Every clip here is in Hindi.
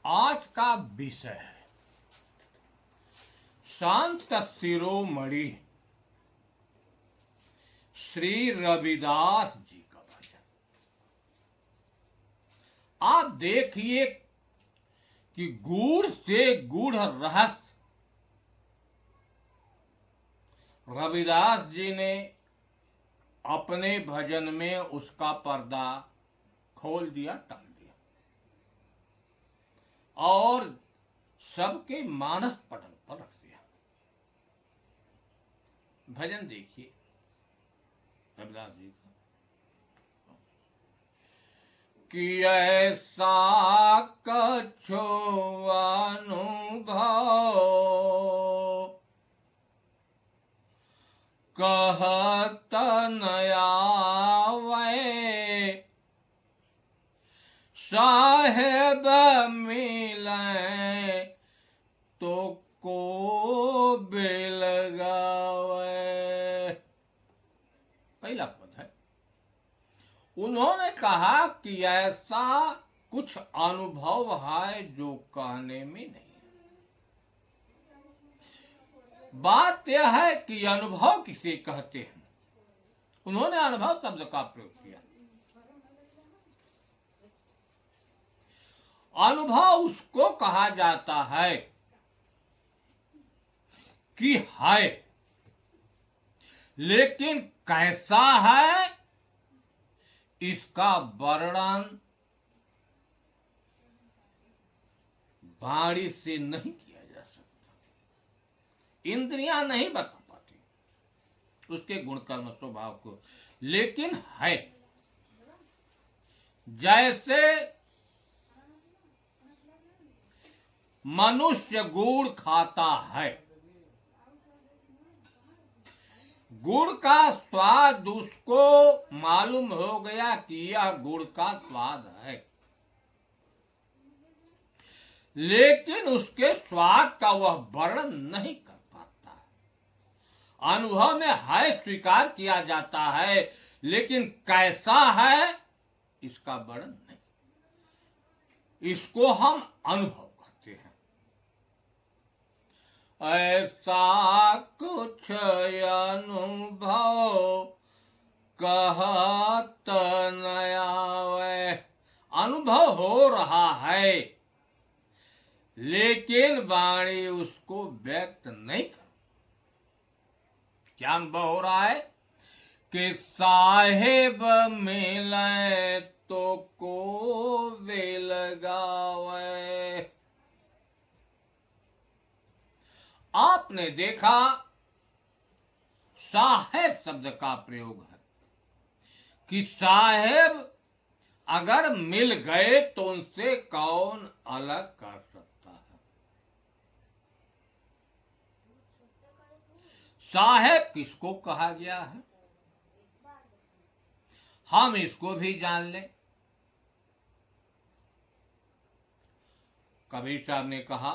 आज का विषय है शांत शिरोमणि श्री रविदास जी का भजन। आप देखिए कि गूढ़ से गूढ़ रहस्य रविदास जी ने अपने भजन में उसका पर्दा खोल दिया, टाल दिया और सबके मानस पटल पर रख दिया। भजन देखिए रविदास जी का कि ऐसा कछो अनुभव कहत न आवे, साहेब मिले तो को बिलगावे। पहला पद है। उन्होंने कहा कि ऐसा कुछ अनुभव है जो कहने में नहीं। बात यह है कि अनुभव किसे कहते हैं। उन्होंने अनुभव शब्द का प्रयोग किया। अनुभव उसको कहा जाता है कि है, लेकिन कैसा है इसका वर्णन वाणी से नहीं किया जा सकता। इंद्रियां नहीं बता पाती उसके गुण कर्म स्वभाव को, लेकिन है। जैसे मनुष्य गुड़ खाता है, गुड़ का स्वाद उसको मालूम हो गया कि यह गुड़ का स्वाद है, लेकिन उसके स्वाद का वह वर्णन नहीं कर पाता है। अनुभव में है स्वीकार किया जाता है, लेकिन कैसा है इसका वर्णन नहीं। इसको हम अनुभव कहते हैं। ऐसा कुछ अनुभव कहत न आवे। अनुभव हो रहा है, लेकिन वाणी उसको व्यक्त नहीं कर। क्या अनुभव हो रहा है कि साहेब मिले तो को बेलगावे। आपने देखा साहेब शब्द का प्रयोग है कि साहेब अगर मिल गए तो उनसे कौन अलग कर सकता है। साहेब किसको कहा गया है, हम इसको भी जान लें। कबीर साहब ने कहा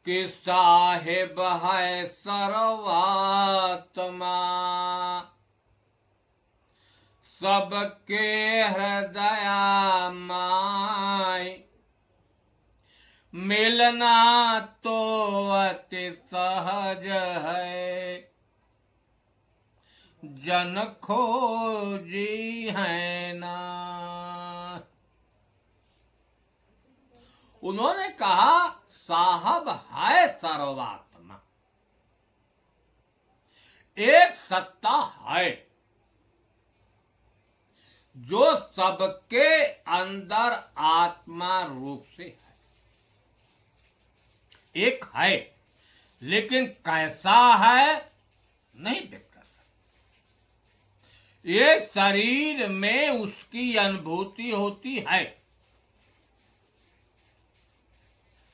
कि साहेब है सर्वात्मा, सबके हृदय माय, मिलना तो अति सहज है, जन खोजी है ना। उन्होंने कहा साहब है सर्वात्मा, एक सत्ता है जो सबके अंदर आत्मा रूप से है। एक है, लेकिन कैसा है नहीं व्यक्त कर सकते। ये शरीर में उसकी अनुभूति होती है,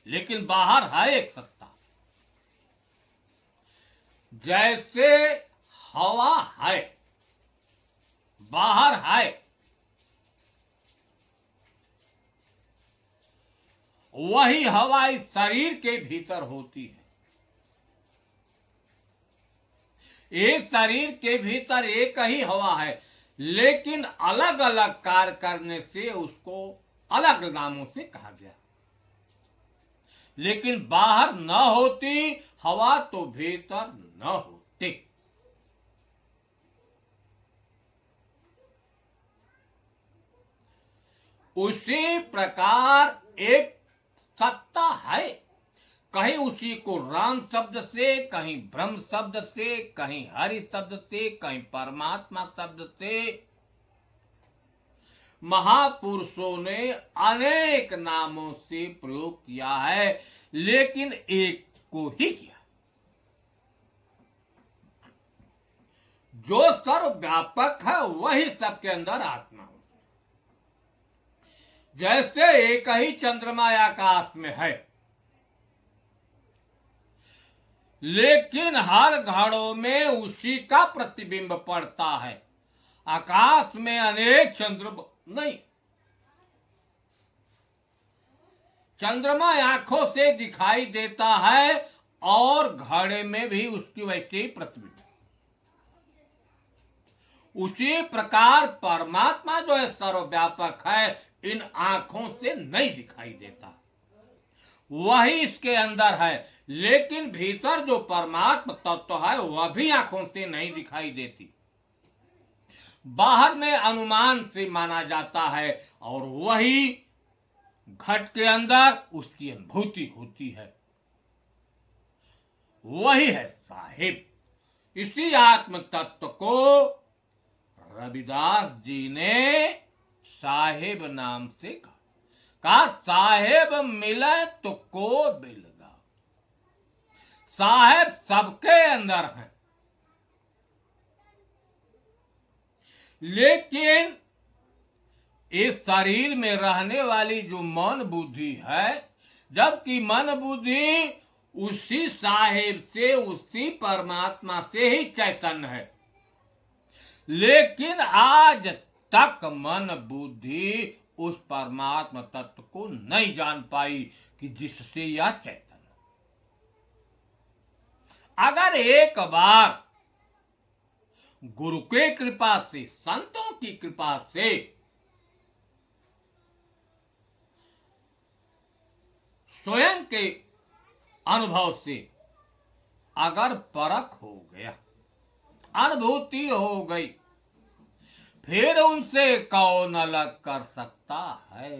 लेकिन बाहर है एक सत्ता। जैसे हवा है, बाहर है, वही हवा इस शरीर के भीतर होती है। एक शरीर के भीतर एक ही हवा है, लेकिन अलग अलग कार्य करने से उसको अलग नामों से कहा गया। लेकिन बाहर न होती हवा तो भीतर न होती। उसी प्रकार एक सत्ता है, कहीं उसी को राम शब्द से, कहीं ब्रह्म शब्द से, कहीं हरि शब्द से, कहीं परमात्मा शब्द से महापुरुषों ने अनेक नामों से प्रयोग किया है, लेकिन एक को ही किया जो सर्वव्यापक है, वही सबके अंदर आत्मा हो। जैसे एक ही चंद्रमा आकाश में है, लेकिन हर घड़ों में उसी का प्रतिबिंब पड़ता है। आकाश में अनेक चंद्रमा नहीं, चंद्रमा आंखों से दिखाई देता है और घड़े में भी उसकी वैसे ही प्रतिबिंब। उसी प्रकार परमात्मा जो है सर्वव्यापक है, इन आंखों से नहीं दिखाई देता, वही इसके अंदर है। लेकिन भीतर जो परमात्मा तत्व है वह भी आंखों से नहीं दिखाई देती, बाहर में अनुमान से माना जाता है, और वही घट के अंदर उसकी अनुभूति होती है। वही है साहिब। इसी आत्म तत्व को रविदास जी ने साहिब नाम से कहा साहेब मिले तो को बिलगा। साहेब सबके अंदर है, लेकिन इस शरीर में रहने वाली जो मन बुद्धि है, जबकि मन बुद्धि उसी साहेब से, उसी परमात्मा से ही चैतन्य है, लेकिन आज तक मन बुद्धि उस परमात्मा तत्व को नहीं जान पाई कि जिससे यह चैतन्य। अगर एक बार गुरु के कृपा से, संतों की कृपा से स्वयं के अनुभव से अगर परख हो गया, अनुभूति हो गई, फिर उनसे कौन अलग कर सकता है।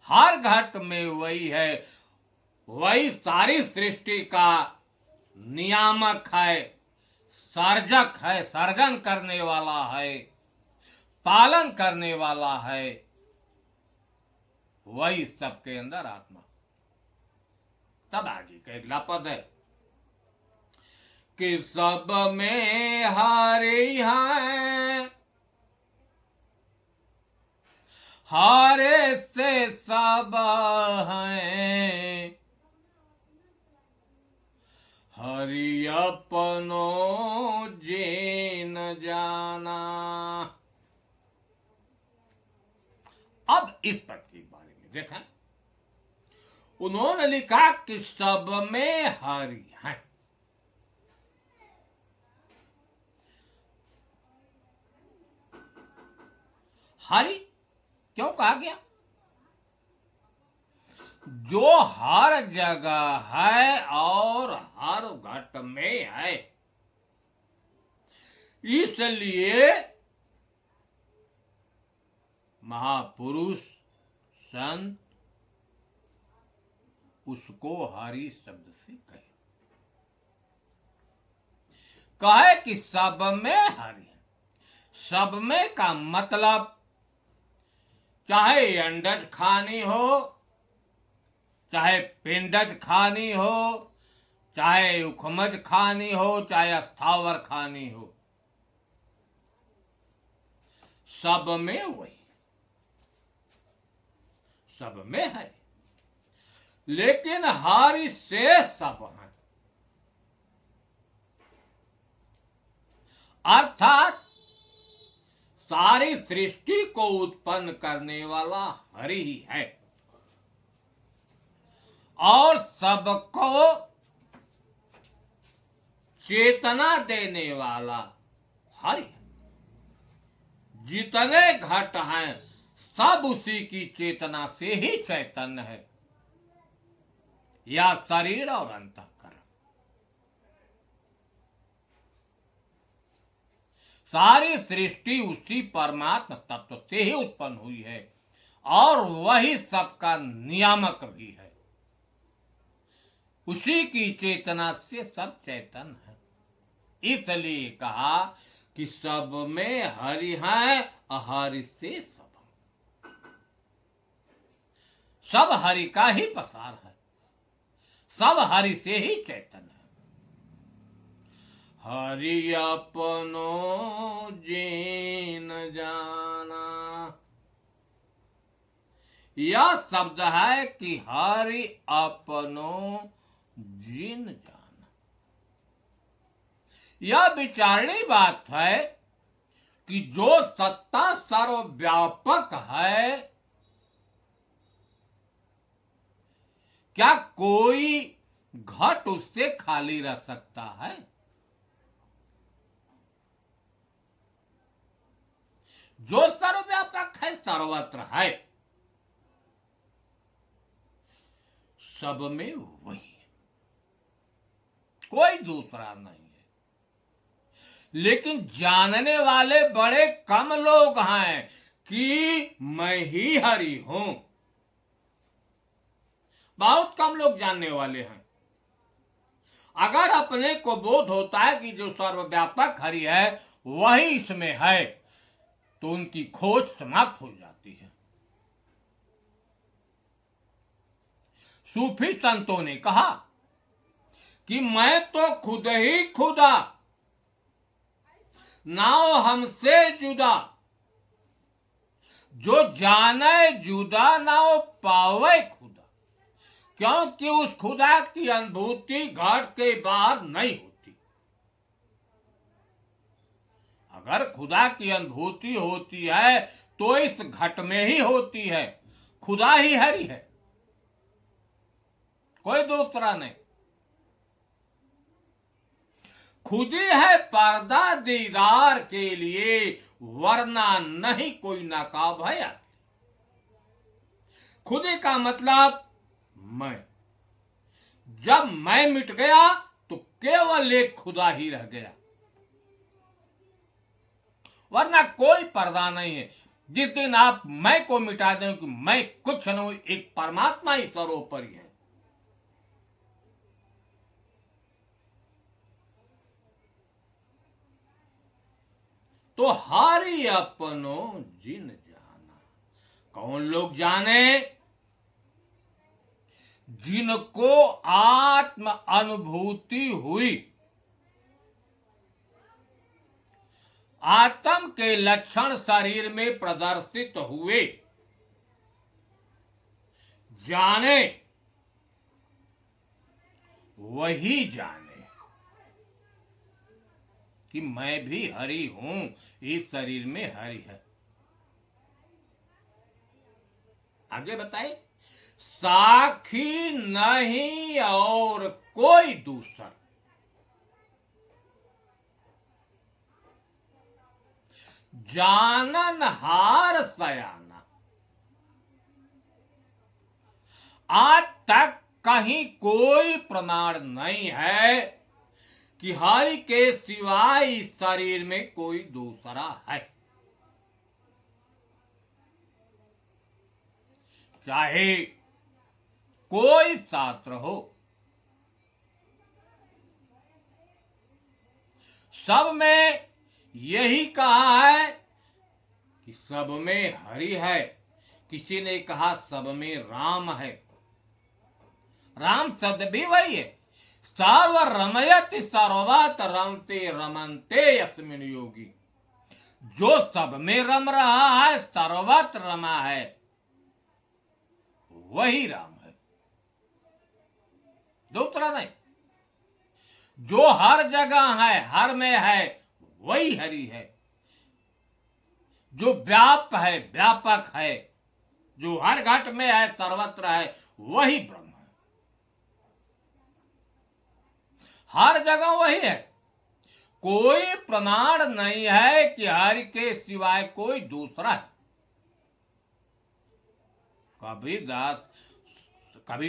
हर घट में वही है, वही सारी सृष्टि का नियामक है, सर्जक है, सर्जन करने वाला है, पालन करने वाला है, वही सबके अंदर आत्मा। तब आगे का अगला पद है कि सब में हरि है, हरे से सब हैं, हरि अपनो जीन जाना। अब इस पद के बारे में देखें, उन्होंने लिखा कि सब में हरि है। हरि क्यों कहा गया? जो हर जगह है और हर घट में है, इसलिए महापुरुष संत उसको हरि शब्द से कहे कि सब में हरि है। सब में का मतलब चाहे अंडज खानी हो, चाहे पिंडज खानी हो, चाहे उखमज खानी हो, चाहे स्थावर खानी हो, सब में वही, सब में है। लेकिन हरि से सब है, अर्थात सारी सृष्टि को उत्पन्न करने वाला हरि ही है और सबको चेतना देने वाला हरि है। जितने घट हैं सब उसी की चेतना से ही चैतन्य है, या शरीर और अंतःकरण। सारी सृष्टि उसी परमात्मा तत्व से ही उत्पन्न हुई है और वही सबका नियामक भी है। उसी की चेतना से सब चैतन्य है। इसलिए कहा कि सब में हरि है, हरि से सब हरि का ही पसार है, सब हरि से ही चैतन्य है। हरि अपनो जिन जाना, यह शब्द है कि हरि अपनो जिन जाना। यह विचारणी बात है कि जो सत्ता सर्वव्यापक है, क्या कोई घट उससे खाली रह सकता है? जो सर्वव्यापक है, सर्वत्र है, सब में वही है, कोई दूसरा नहीं है। लेकिन जानने वाले बड़े कम लोग हैं कि मैं ही हरि हूं। बहुत कम लोग जानने वाले हैं। अगर अपने को बोध होता है कि जो सर्वव्यापक हरि है वही इसमें है, तो उनकी खोज समाप्त हो जाती है। सूफी संतों ने कहा कि मैं तो खुद ही खुदा, नाओ हमसे जुदा, जो जाने जुदा नाओ पावे खुदा। क्योंकि उस खुदा की अनुभूति घट के बाहर नहीं होती। अगर खुदा की अनुभूति होती है तो इस घट में ही होती है। खुदा ही हरि है, कोई दूसरा नहीं। खुद ही है पर्दा दीदार के लिए, वरना नहीं कोई नकाब है। खुद ही का मतलब मैं। जब मैं मिट गया तो केवल एक खुदा ही रह गया, वरना कोई पर्दा नहीं है। जिस दिन आप मैं को मिटा दें कि मैं कुछ नहीं, एक परमात्मा ही सर्वोपरि है। तो हरि अपनो जिन जाना। कौन लोग जाने? जिनको आत्म अनुभूति हुई, आत्म के लक्षण शरीर में प्रदर्शित हुए, जाने वही जाने कि मैं भी हरि हूं, इस शरीर में हरि है। आगे बताए, साखी नहीं और कोई दूसरा, जाननहार सयाना। आज तक कहीं कोई प्रमाण नहीं है कि हरि के सिवाय इस शरीर में कोई दूसरा है। चाहे कोई शास्त्र हो, सब में यही कहा है कि सब में हरि है। किसी ने कहा सब में राम है। राम शब्द भी वही है। सर्व रमयति सर्वत रमते रमनते यस्मिन् योगी। जो सब में रम रहा है, सर्वत्र रमा है, वही राम है, दूसरा नहीं। जो हर जगह है, हर में है, वही हरि है। जो व्याप है, व्यापक है, जो हर घट में है, सर्वत्र है, वही ब्रह्म है। हर जगह वही है। कोई प्रमाण नहीं है कि हरि के सिवाय कोई दूसरा है। कबीर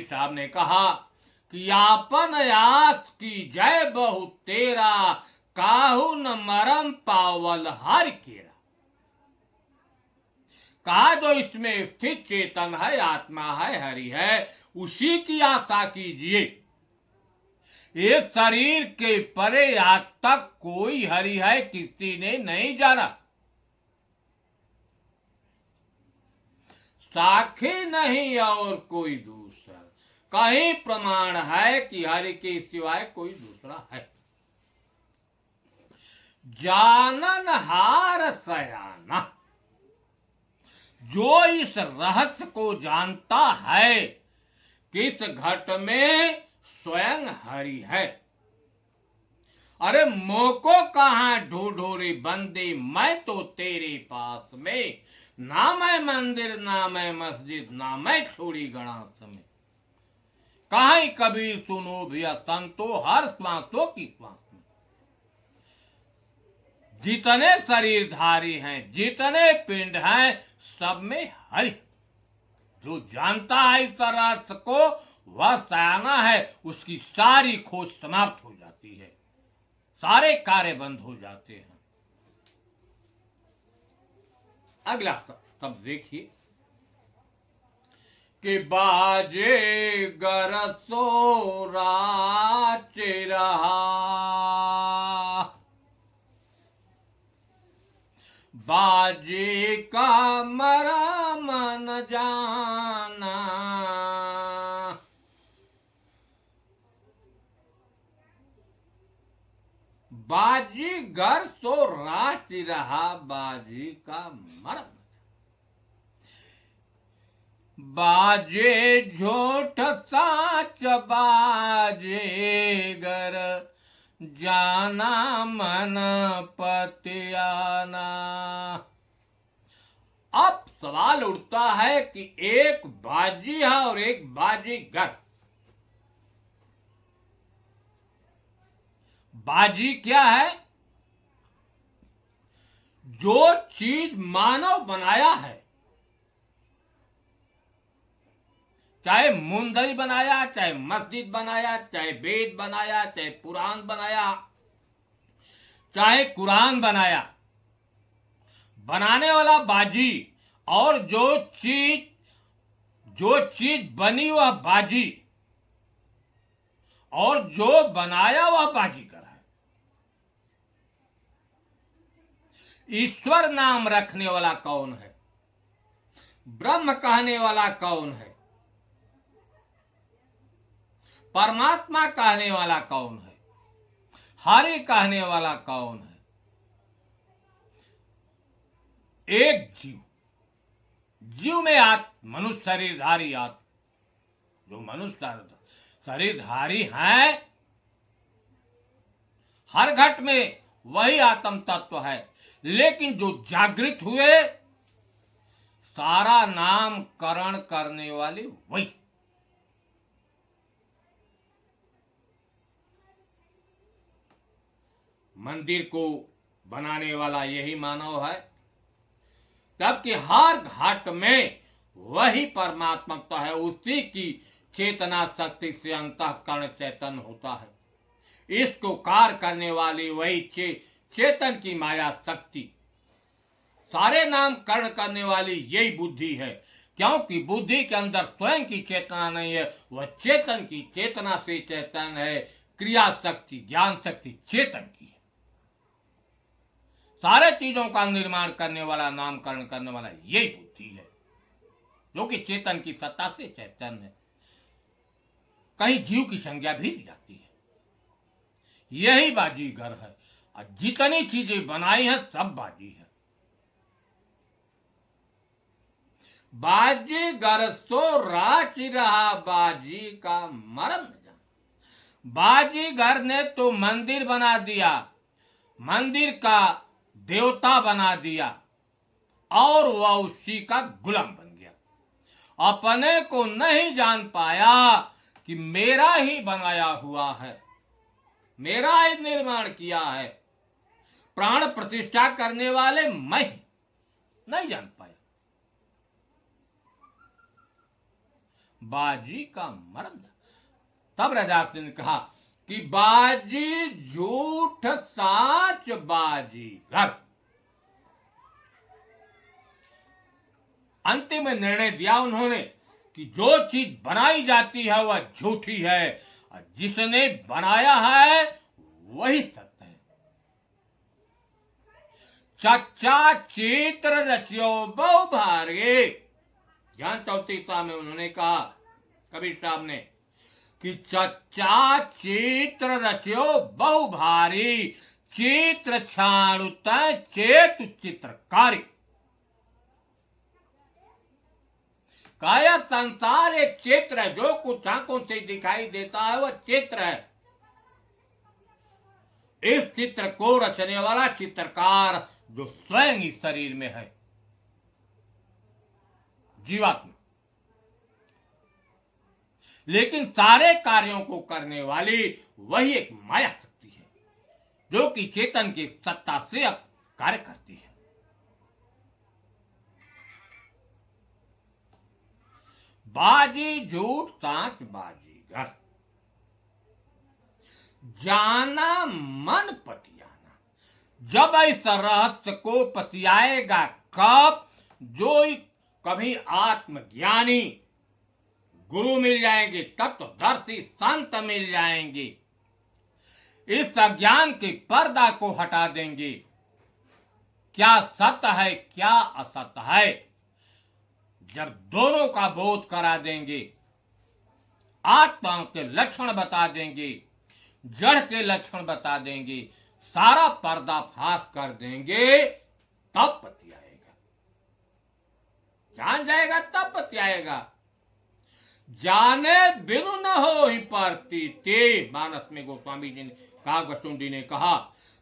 साहब ने कहा कि आपन आस की जय बहु तेरा, काहू न मरम पावल हरि केरा। कहा जो इसमें स्थित चेतन है, आत्मा है, हरि है, उसी की आशा कीजिए। ये शरीर के परे आज तक कोई हरि है किसी ने नहीं जाना। साखी नहीं और कोई दूसरा, कहीं प्रमाण है कि हरि के सिवाय कोई दूसरा है। जानन हार सयाना, जो इस रहस्य को जानता है कि इस घट में स्वयं हरि है। अरे मोको कहां ढूंढो रे बंदे, मैं तो तेरे पास में, ना मैं मंदिर ना मैं मस्जिद, ना मैं छोड़ी गणास में। कहीं कबीर सुनो भी संतो, हर श्वासों की श्वास में। जितने शरीरधारी हैं, जितने पिंड हैं, सब में हरि। जो जानता है इस रहस्य को, वह सयाना है। उसकी सारी खोज समाप्त हो जाती है, सारे कार्य बंद हो जाते हैं। अगला शब्द देखिए कि बाजे गरसो राच रहा, बाजे का मरम न जाना। बाजीगर सो राच रहा, बाजी का मरम। बाजे झूठ साच, बाजेगर जाना मन पतियाना। अब सवाल उठता है कि एक बाजी है और एक बाजीगर। बाजी क्या है? जो चीज मानव बनाया है, चाहे मुंदरी बनाया, चाहे मस्जिद बनाया, चाहे वेद बनाया, चाहे पुराण बनाया, चाहे कुरान बनाया, बनाने वाला बाजी। और जो चीज बनी वह बाजी, और जो बनाया वह बाजीगर है। ईश्वर नाम रखने वाला कौन है? ब्रह्म कहने वाला कौन है? परमात्मा कहने वाला कौन है? हरि कहने वाला कौन है? एक जीव में मनुष्य शरीरधारी आत्मा, जो मनुष्य शरीरधारी है, हर घट में वही आत्म तत्व है। लेकिन जो जागृत हुए, सारा नामकरण करने वाले वही। मंदिर को बनाने वाला यही मानव है, जबकि हर घाट में वही परमात्मा तो है। उसी की चेतना शक्ति से अंतःकरण चेतन होता है। इसको कार्य करने वाली वही चेतन की माया शक्ति, सारे नामकरण करने वाली यही बुद्धि है। क्योंकि बुद्धि के अंदर स्वयं की चेतना नहीं है, वह चेतन की चेतना से चेतन है। क्रिया शक्ति, ज्ञान शक्ति चेतन की है। सारे चीजों का निर्माण करने वाला, नामकरण करने वाला यही बुद्धि है, जो कि चेतन की सत्ता से चेतन है। कहीं जीव की संज्ञा भी दी जाती है। यही बाजीगर है। और जितनी चीजें बनाई हैं सब बाजी है। बाजीगर सो राच रहा, बाजी का मरम न जाना। बाजीगर ने तो मंदिर बना दिया, मंदिर का देवता बना दिया, और वह उसी का गुलाम बन गया। अपने को नहीं जान पाया कि मेरा ही बनाया हुआ है, मेरा ही निर्माण किया है। प्राण प्रतिष्ठा करने वाले मैं नहीं जान पाया। बाजी का मर्म। तब रजासी ने कहा कि बाजी झूठ साच बाजीगर। अंतिम में निर्णय दिया उन्होंने कि जो चीज बनाई जाती है वह झूठी है और जिसने बनाया है वही सत्य है। चच्चा चित्र रचियो बहु भारी। ज्ञान चौतीसा में उन्होंने कहा कबीर साहब ने कि चच्चा चित्र रचियो बहु भारी, चित्र छाणुत चेतु चित्रकारी। काया संसार एक चित्र है, जो कुछ आंखों से दिखाई देता है वह चित्र है। इस चित्र को रचने वाला चित्रकार जो स्वयं इस शरीर में है, जीवात्मा। लेकिन सारे कार्यों को करने वाली वही एक माया शक्ति है जो कि चेतन की सत्ता से अब कार्य करती है। बाजी झूठ साच बाजीगर, जाना मन पतियाना। जब इस रहस्य को पतियाएगा कब? जो कभी आत्मज्ञानी गुरु मिल जाएंगे, तत्वदर्शी संत मिल जाएंगे, इस अज्ञान के पर्दा को हटा देंगे। क्या सत्य है क्या असत्य है, जब दोनों का बोध करा देंगे, आत्मा के लक्षण बता देंगे, जड़ के लक्षण बता देंगे, सारा पर्दाफाश कर देंगे, तब पति आएगा। जान जाएगा तब पति आएगा। जाने बिनु न हो ही प्रतीति। मानस में गोस्वामी जी ने कहा, वसुंडी ने कहा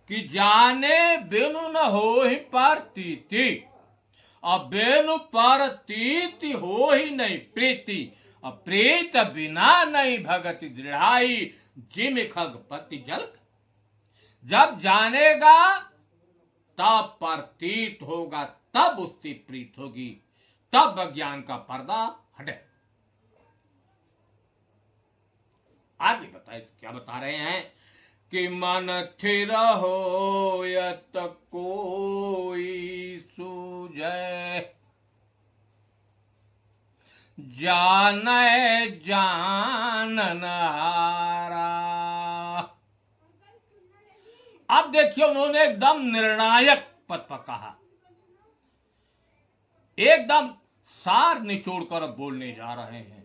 कि जाने बिनु न हो ही प्रतीति, अब बेनु प्रतीति हो ही नहीं प्रीति, अब प्रीत बिना नहीं भगति दृढ़ाई, जिम खगपति जल। जब जानेगा तब प्रतीत होगा, तब उसकी प्रीत होगी, तब ज्ञान का पर्दा हटे। आगे बताए क्या बता रहे हैं कि मन थिर हो यत कोई सूझे, जाने जानन हारा। अब देखिए उन्होंने एकदम निर्णायक पद पर कहा, एकदम सार निचोड़ कर बोलने जा रहे हैं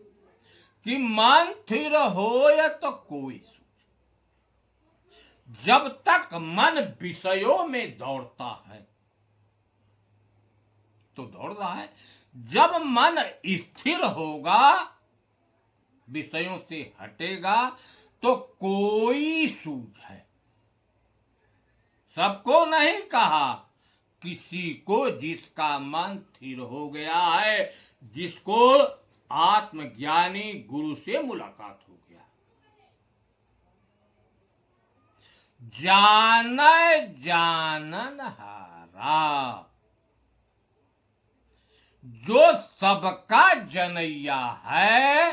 कि मन स्थिर हो या तो कोई सूझ। जब तक मन विषयों में दौड़ता है तो दौड़ रहा है, जब मन स्थिर होगा, विषयों से हटेगा, तो कोई सूझ है। सबको नहीं कहा, किसी को जिसका मन स्थिर हो गया है, जिसको आत्मज्ञानी गुरु से मुलाकात हो गया। जान जानन हारा, जो सबका जनैया है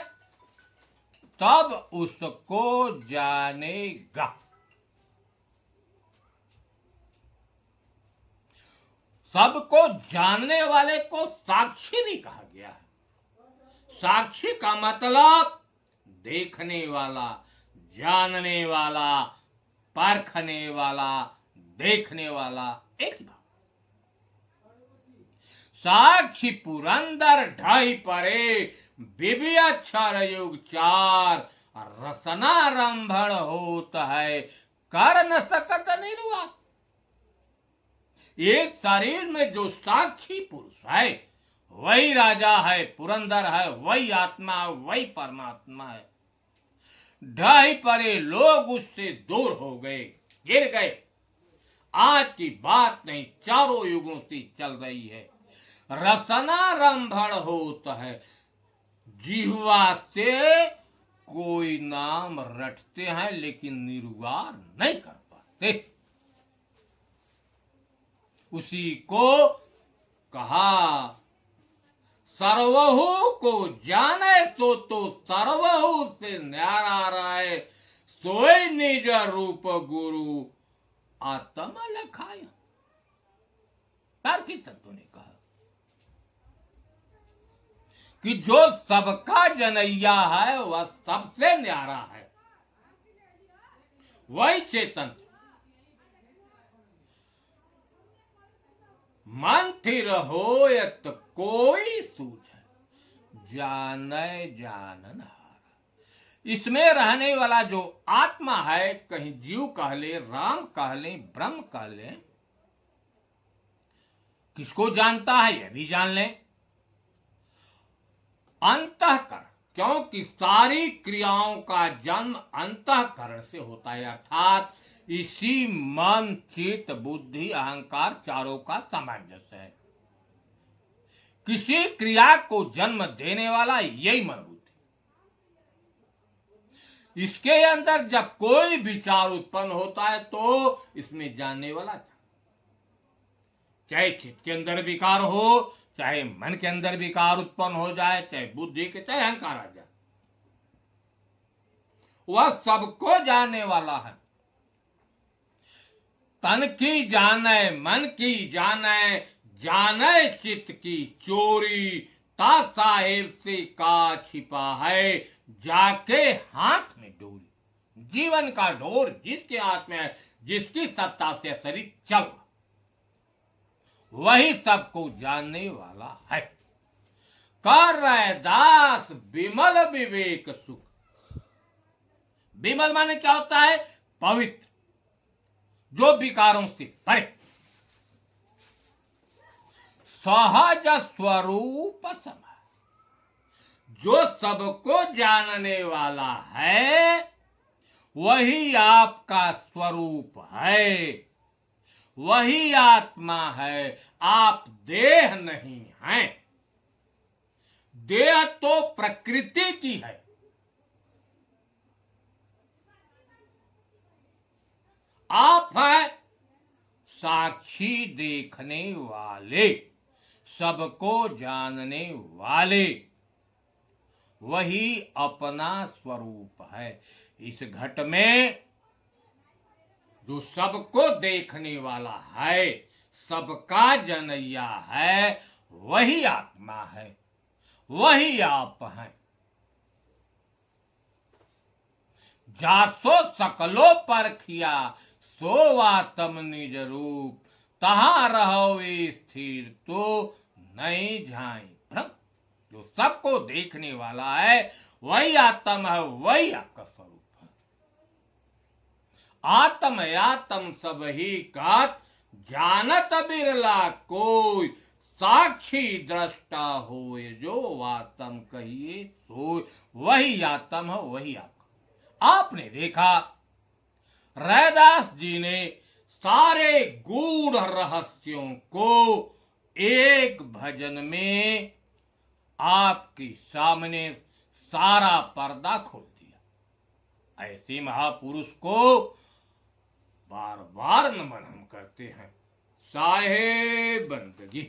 तब उसको जानेगा। सबको जानने वाले को साक्षी भी कहा गया है। साक्षी का मतलब देखने वाला, जानने वाला, परखने वाला, देखने वाला, एक ही बात। साक्षी पुरंदर ढाई परे, बिबी अक्षर युग चार, रसनारंभण होत है, कर न सकत निर्वात। एक शरीर में जो साक्षी पुरुष है वही राजा है, पुरंदर है, वही आत्मा है, वही परमात्मा है। ढाई परे लोग उससे दूर हो गए, गिर गए। आज की बात नहीं, चारों युगों से चल रही है। रसनारंभण होता है, जिह्वा से कोई नाम रटते हैं लेकिन निर्वार नहीं कर पाते। उसी को कहा। सर्वहु को जाने सो तो सर्वहु से न्यारा राय, सोई निज रूप गुरु आत्मा लखाया। तार्किक तत्वों ने कहा कि जो सबका जनैया है वह सबसे न्यारा है, वही चेतन। मन थिर होयत कोई सूझे, जाने जानन हारा। इसमें रहने वाला जो आत्मा है, कहीं जीव कह ले, राम कह ले, ब्रह्म कह ले, किसको जानता है यह भी जान ले। अंतःकरण, क्योंकि सारी क्रियाओं का जन्म अंतःकरण से होता है, अर्थात इसी मन, चित्त, बुद्धि, अहंकार चारों का सामंजस्य है। किसी क्रिया को जन्म देने वाला यही मन बुद्धि। इसके अंदर जब कोई विचार उत्पन्न होता है तो इसमें जानने वाला, चाहे चित्त के अंदर विकार हो, चाहे मन के अंदर विकार उत्पन्न हो जाए, चाहे बुद्धि के, चाहे अहंकार आ जाए, वह सबको जानने वाला है। तन की जाने, मन की जाने, जाने चित्त की चोरी, ता साहेब से का छिपा है, जाके हाथ में डोरी। जीवन का डोर जिसके हाथ में है, जिसकी सत्ता से शरीर चल, वही सबको जानने वाला है। कर रहे दास विमल विवेक सुख। विमल माने क्या होता है? पवित्र, जो विकारों से परे, सहज स्वरूप समय, जो सबको जानने वाला है वही आपका स्वरूप है, वही आत्मा है। आप देह नहीं हैं। देह तो प्रकृति की है, आप है साक्षी, देखने वाले, सबको जानने वाले, वही अपना स्वरूप है। इस घट में जो सबको देखने वाला है, सबका जनैया है, वही आत्मा है, वही आप हैं। जासो सकलो परखिया, सो आत्म निज रूप, तहां रहो स्थिर तो नहीं जाए भ्रम। जो सबको देखने वाला है वही आत्मा है, वही आपका स्वरूप है। आत्म आत्म सब ही कात, जानत बिरला कोई, साक्षी दृष्टा हो जो आत्म कहिए सो। वही आत्म है, वही आपका। आपने देखा रैदास जी ने सारे गूढ़ रहस्यों को एक भजन में आपके सामने सारा पर्दा खोल दिया। ऐसे महापुरुष को बार बार नमन हम करते हैं। साहेब बंदगी।